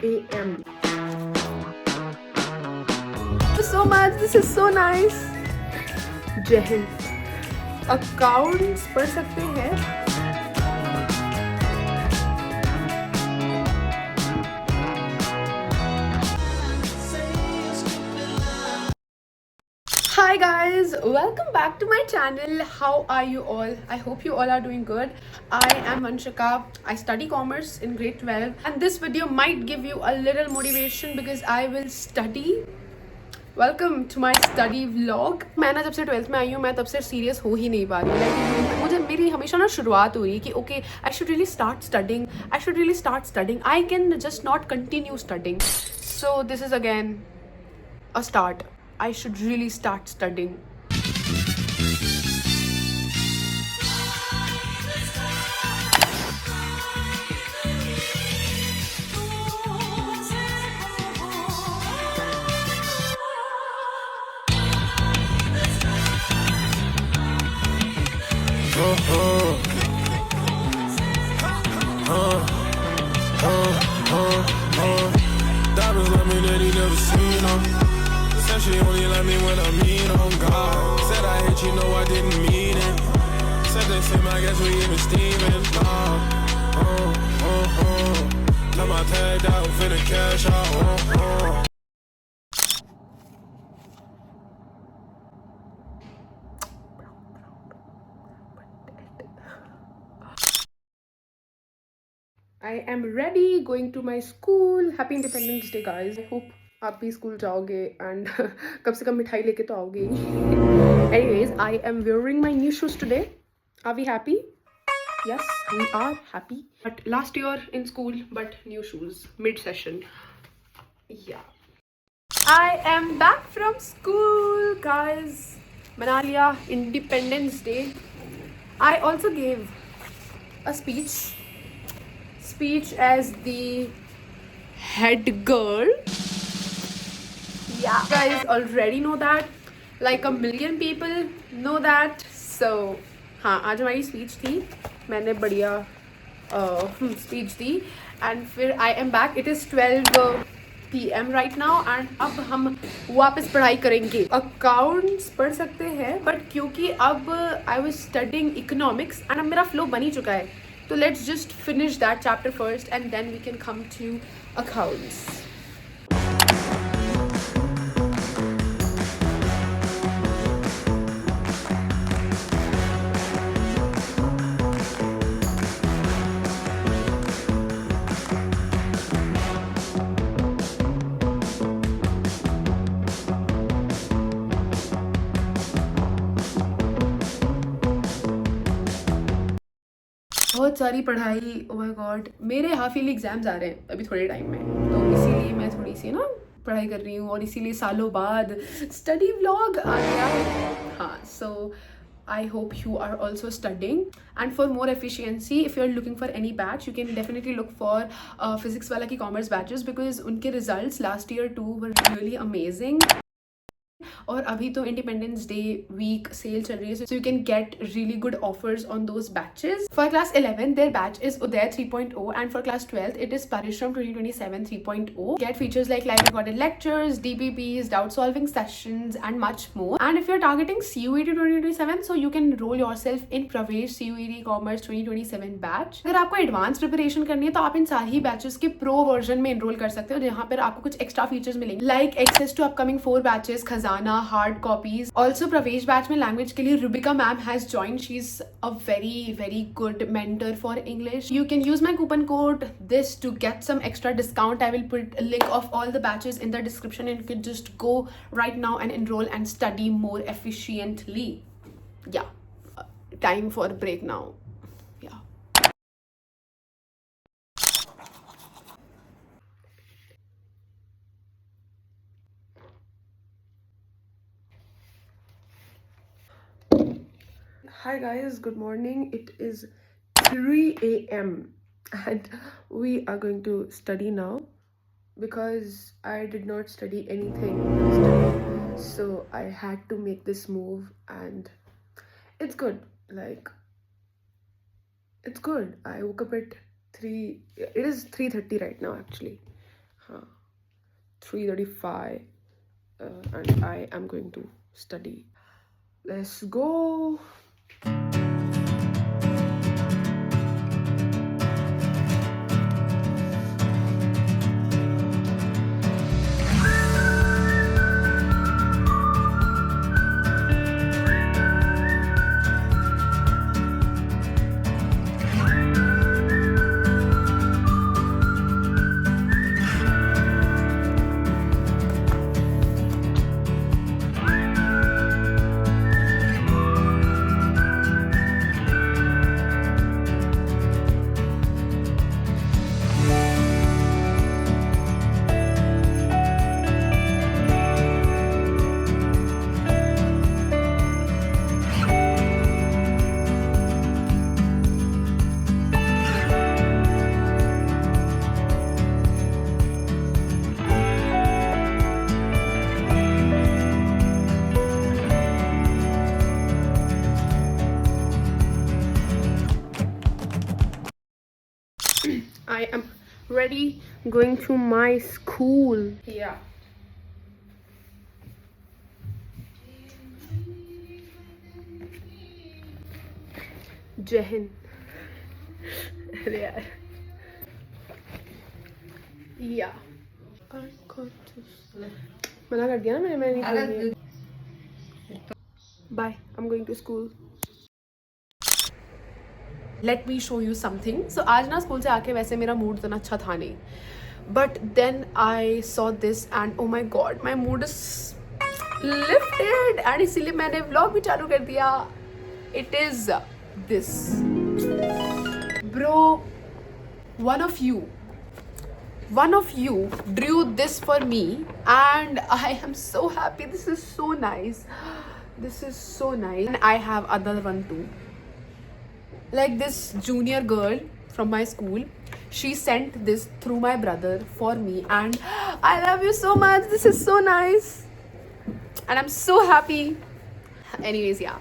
a.m. Thank you so much. This is so nice. जय Hind. Accounts पढ़ सकते हैं. Hi guys, welcome back to my channel. How are you all? I hope you all are doing good. I am Vanshika. I study commerce in grade 12 and this video might give you a little motivation because I will study. Welcome to my study vlog. मैं ना जब से 12th में आई हूँ मैं तब से serious हो ही नहीं पा रही. लाइक मुझे मेरी हमेशा ना शुरुआत हो रही है कि okay I should really start studying. I can just not continue studying. So this is again a start. I should really start studying. Diamonds love me that he never seen them. Said she only like me when I mean on God. Said I hate you, know I didn't mean it. Said the same, I guess we even steaming. Now my tagged out, finna cash out. I am ready going to my school. Happy Independence Day guys. I hope आप भी school जाओगे and कम से कम मिठाई लेके तो आओगे ही. Anyways, I am wearing my new shoes today. Are we happy? Yes, we are happy. But last year in school, but new shoes mid-session. Yeah. I am back from school guys. मना लिया Independence Day. I also gave a speech as the head girl. Yeah, guys already know that. Like a million people know that. So हाँ आज हमारी speech थी. मैंने बढ़िया speech the and फिर I am back. It is 12 PM right now and अब हम वापस पढ़ाई करेंगे. अकाउंट्स पढ़ सकते हैं बट क्योंकि अब I was studying economics and अब मेरा फ्लो बन ही चुका है. So let's just finish that chapter first and then we can come to accounts. बहुत सारी पढ़ाई. ओ माय गॉड, मेरे हाफ ईयरली एग्जाम्स आ रहे हैं अभी थोड़े टाइम में, तो इसीलिए मैं थोड़ी सी ना पढ़ाई कर रही हूँ और इसीलिए सालों बाद स्टडी व्लॉग आ गया. हाँ, सो I hope you are also studying. And for more efficiency, if you're looking for any batch, you can definitely look for physics wala ki commerce batches because unke results last year too were really amazing. और अभी तो independence day week cell चल रही है, so you can get really good offers on those batches. For class 11 there batch is Uday 3.0 and for class 12 it is Parishram 2027 3.0. Get features like live recorded lectures, DBPs, doubt solving sessions and much more. And if you're targeting CUET 2027, so you can enroll yourself in Pravesh CUET Commerce 2027 batch. अगर आपको advance preparation करनी है तो आप इन सारी batches के pro version में enrol कर सकते हो जहाँ पर आपको कुछ एक्स्ट्रा फीचर्स मिलेंगे like access to upcoming 4 batches, Khazana, hard copies. Also Pravesh batch में लैंग्वेज के लिए Rubika ma'am has joined. She's a very good mentor for English. You can use my coupon code this to get some extra discount. I will put a link of all the batches in the description and you can just go right now and enroll and study more efficiently. Yeah, time for a break now. Yeah. Hi guys, good morning. It is 3 a.m. and we are going to study now because I did not study anything yesterday, so I had to make this move and it's good. Like, it's good. I woke up at 3. It is 3:30 right now actually. 3:35 and I am going to study. Let's go. I am ready going to my school. Yeah. जय हिंद. अरे यार. Yeah. मना कर दिया ना मैं नहीं करूँगी. Bye. I'm going to school. Let me show you something. So आज ना स्कूल से आके वैसे मेरा मूड इतना अच्छा था नहीं. But then I saw this and oh my god, my mood is lifted. And इसीलिए मैंने vlog भी चालू कर दिया. It is this. Bro, one of you drew this for me and I am so happy. This is so nice. This is so nice. And I have other one too. Like this junior girl from my school, she sent this through my brother for me and I love you so much. This is so nice and I'm so happy. Anyways, yeah.